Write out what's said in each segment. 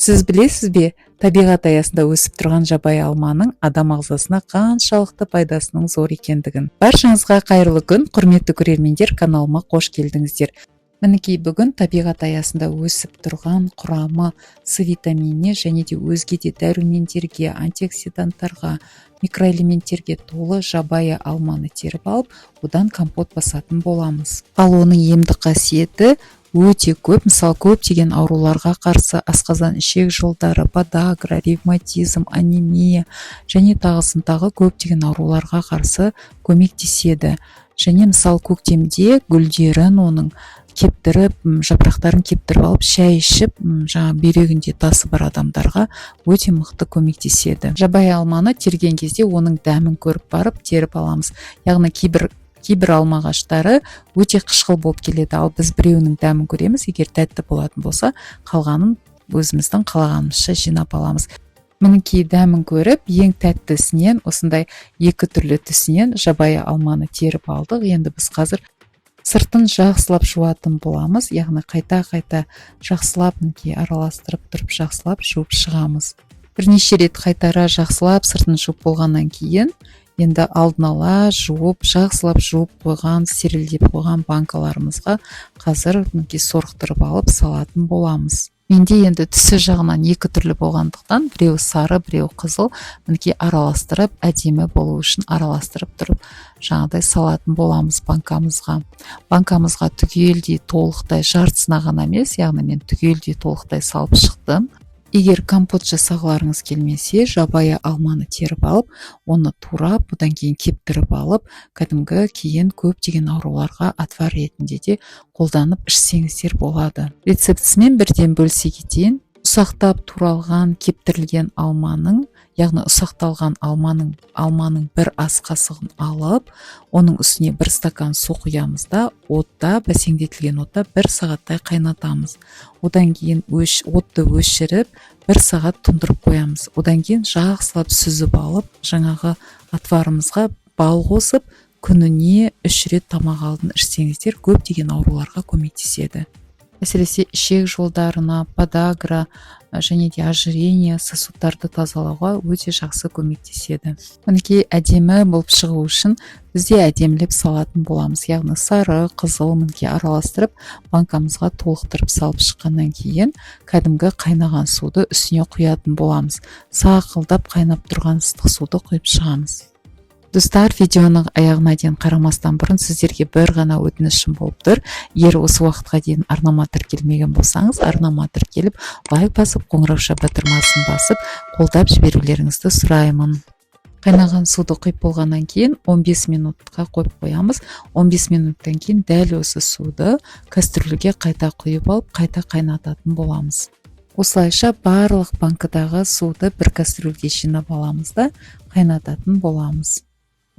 Сіз білесіз бе, табиғат аясында өсіп тұрған жабайы алманың адам ағзасына қаншалықты пайдасының зор екендігін. Баршаңызға қайырлы күн, құрметті көрермендер, каналыма қош келдіңіздер. Мінекей бүгін табиғат аясында өсіп тұрған құрамы С витаминіне және де өзге де дәрумендерге, антиоксиданттарға, микроэлементтерге толы жабайы алманы теріп алып, одан компот басатын боламыз. Ал оның емдік қасиеті өте көп. Мысалы, көптеген ауруларға қарсы асқазан ішек жолдары, подагра, ревматизм, анемия және тағы көптеген ауруларға қарсы көмектеседі. Және мысалы көктемде гүлдерін оның кептіріп, жапырақтарын кептіріп алып, шай ішіп, жаңа бүйрегінде тасы бар адамдарға өте мықты көмектеседі. Жабайы алманы терген кезде оның дәмін көріп барып теріп аламыз. Яғни кейбір алма ағаштары өте қышқыл болып келеді, ал біз біреуінің дәмін көреміз. Егер тәтті болатын болса, қалғанын өзіміздің қалағанымызша жинап аламыз. Мінекей дәмін көріп, ең тәттісінен, осындай екі түрлі түсінен жабайы алманы теріп алдық. Енді біз қазір сыртын жақсылап жуатын боламыз. Яғни қайта жақсылап, араластырып тұрып жақсылап жуып шығамыз. Бірнеше рет қайтара жақсылап сыртын жуып болғаннан кейін, енді алдын ала жақсылап жуып қойған, стерильдеп қойған банкаларымызға қазір сорғытырып алып салатын боламыз. Менде енді түсі жағынан екі түрлі болғандықтан, біреу сары, біреу қызыл, араластырып, әдемі болу үшін араластырып тұрып, жаңағыдай салатын боламыз банкамызға. Банкамызға түгелдей толықтай жартысына ғана емес, яғни мен түгелдей толықтай салып шықтым. Егер компот жасағыларыңыз келмесе, жабайы алманы теріп алып, оны турап, бұдан кейін кептіріп алып, кәдімгі кейін көптеген ауруларға отвар ретінде де қолданып ішсеңіздер болады. Рецептісімен бірден бөлісе кетейін. Ұсақтап туралған кептірілген алманың, яғни ұсақталған алманың бір ас қасығын алып, оның үстіне бір стакан су құямыз да, бәсеңдетілген отта 1 сағаттай қайнатамыз. Одан кейін отты өшіріп, 1 сағат тұндырып қоямыз. Одан кейін жақсылап сүзіп алып, жаңағы отварымызға бал қосып, күніне 3 рет тамақ алдын ішсеңіздер, көптеген ауруларға көмектеседі. Әсіресе ішек жолдарына, подагра және де ожирение, сосудтарды тазалауға өте жақсы көмектеседі. Мінекей әдемі болып шығу үшін бізде әдемілеп салатын боламыз. Яғни сары, қызыл араластырып, банкамызға толықтырып салып шыққаннан кейін, кәдімгі қайнаған суды үстіне құятын боламыз. Сақылдап қайнап тұрған ыстық суды құйып шығамыз. Достар, видеоның аяғына дейін қарамастан бұрын сіздерге бір ғана өтінішім болып тұр. Егер осы уақытқа дейін арнама тіркелмеген болсаңыз, арнама тіркеліп, лайк басып, қоңырау батырмасын басып, қолдап жіберулеріңізді сұраймын. Қайнаған суды құйып болғаннан кейін 15 минутқа қойып қоямыз. 15 минуттан кейін дәл осы суды кастрюльге қайта құйып алып, қайта қайнататын боламыз. Осылайша барлық банкадағы суды бір кастрюльге жинап аламыз да қайнататын боламыз.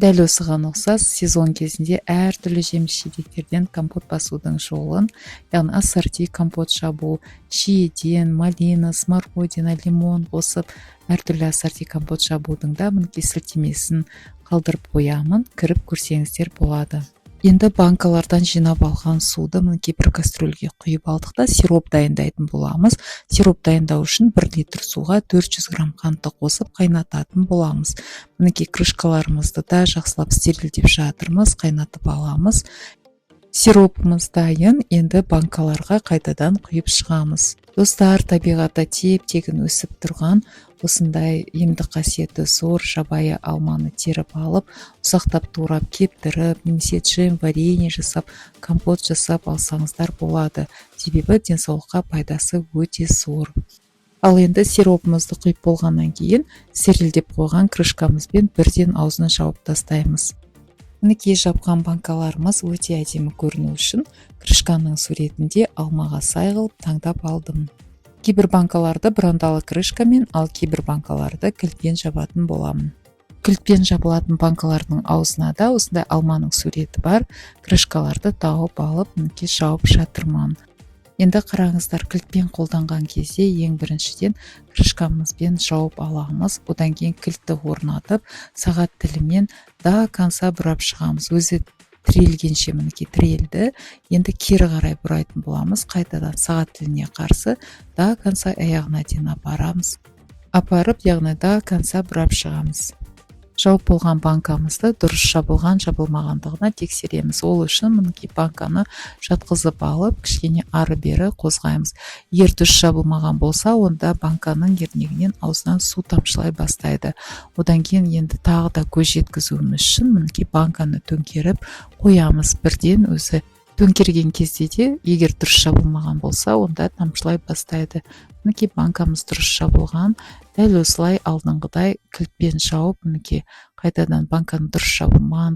Дәл осыған ұқсас сезон кезінде әртүрлі жеміс-жидектерден компот басудың жолын, яғни ассорти компот жабу, шиеден, малина, смородина, лимон қосып, әртүрлі ассорти компот жабудың да сілтемесін қалдырып қоямын, кіріп көрсеңіздер болады. Енді банкалардан жинап алған суды бір кастрюльге құйып алдық та сироп дайындайтын боламыз. Сироп дайындау үшін 1 литр суға 400 грамм қантты қосып қайнататын боламыз. Крышкаларымызды да жақсылап стерильдеп жатырмыз, қайнатып аламыз. Сиропымыз дайын, енді банкаларға қайтадан құйып шығамыз. Достар, табиғатта теп-тегін өсіп тұрған осындай емдік қасиеті зор жабайы алманы теріп алып, ұсақтап турап, кептіріп, немесе джем, варенье жасап, компот жасап алсаңыздар болады. Себебі денсаулыққа пайдасы өте зор. Ал енді сиропымызды құйып болғаннан кейін, стерильдеп қойған крышкамызбен бірден аузын жауып тастаймыз. Мінекей жапқан банкаларымыз өте әдемі көріну үшін крышканың суретінде алмаға сай қылып таңдап алдым. Кейбір банкаларды брандалы крышкамен, ал кейбір банкаларды кілтпен жабатын боламын. Кілтпен жабылатын банкалардың аузына да осындай алманың суреті бар крышкаларды тауып алып, жауып жатырмын. Енді қараңыздар, кілтпен қолданған кезде ең біріншіден крышкамызбен жауып аламыз. Одан кейін кілтті орнатып, сағат тілімен до конца бұрап шығамыз. Өзі тірелгенше мінекей тірелді. Енді кері қарай бұрайтын боламыз. Қайтадан сағат тіліне қарсы до конца аяғына дейін апарамыз. Апарып, яғни до конца бұрап шығамыз. Жауып болған банкамызды дұрыс жабылған жабылмағандығына тексереміз. Ол үшін мінекей банканы жатқызып алып, кішкене ары бері қозғаймыз. Егер дұрыс жабылмаған болса, онда банканың ернегінен аузынан су тамшылай бастайды. Одан кейін енді тағы да көз жеткізуіміз үшін мінекей банканы төңкеріп қоямыз. Бірден өзі төңкерген кезде де, егер дұрыс жабылмаған болса, онда тамшылай бастайды. Мінекей банкамыз дұрыс жабылған. Дәл осылай алдыңғыдай кілтпен жауып, мінекей қайтадан банканың дұрыс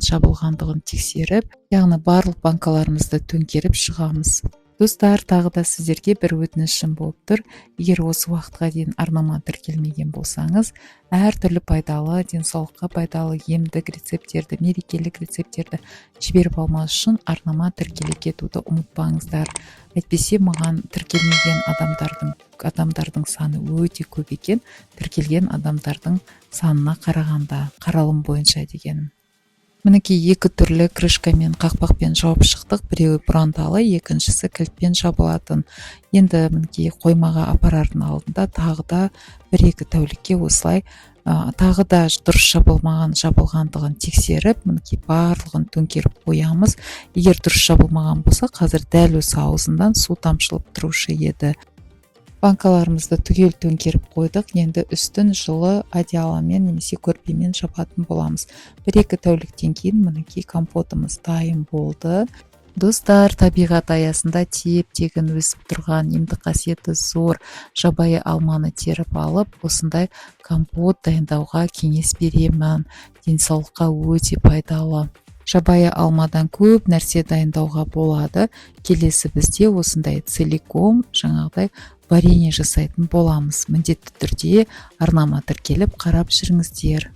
жабылғандығын тексеріп, яғни барлық банкаларымызды төңкеріп шығамыз. Достар, тағы да сіздерге бір өтінішім болып тұр. Егер осы уақытқа дейін арнама тіркелмеген болсаңыз, әртүрлі пайдалы, денсаулыққа пайдалы емдік рецепттерді, мерекелік рецепттерді жіберіп алмас үшін арнама тіркеле кетуді ұмытпаңыздар. Әйтпесе маған тіркелмеген адамдардың саны өте көп екен, тіркелген адамдардың санына қарағанда, қаралым бойынша дегенім. Мінекей екі түрлі крышкамен, қақпақпен жауып шықтық. Біреуі бұрандалы, екіншісі кілтпен жабылатын. Енді мінекей қоймаға апарардың алдында тағы да 1-2 тәулікке осылай тағы да дұрыс жабылғандығын тексеріп, мінекей барлығын төңкеріп қоямыз. Егер дұрыс жабылмаған болса, қазір дәл осы аузынан су тамшылып тұрушы еді. Банкаларымызды түгел төңкеріп қойдық. Енді үстін жылы одеяломен немесе көрпемен жабатын боламыз. 1-2 тәуліктен кейін мінекей компотымыз дайын болды. Достар, табиғат аясында теп-тегін өсіп тұрған емдік қасиеті зор жабайы алманы теріп алып, осындай компот дайындауға кеңес беремін. Денсаулыққа өте пайдалы. Жабайы алмадан көп нәрсе дайындауға болады. Келесі бізде осындай целиком жаңағыдай варенье жасайтын боламыз. Міндетті түрде арнама тіркеліп қарап жүріңіздер.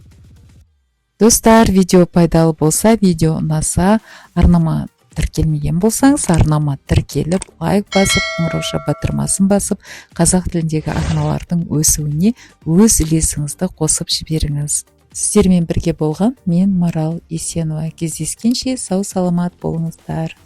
Достар, видео пайдалы болса, видео ұнаса, арнама тіркелмеген болсаңыз, арнама тіркеліп, лайк басып, қоңырау батырмасын басып, қазақ тіліндегі арналардың өсуіне өз үлесіңізді қосып жіберіңіз. Сіздермен бірге болған мен Марал Есенова. Кездескенше сау саламат болыңыздар.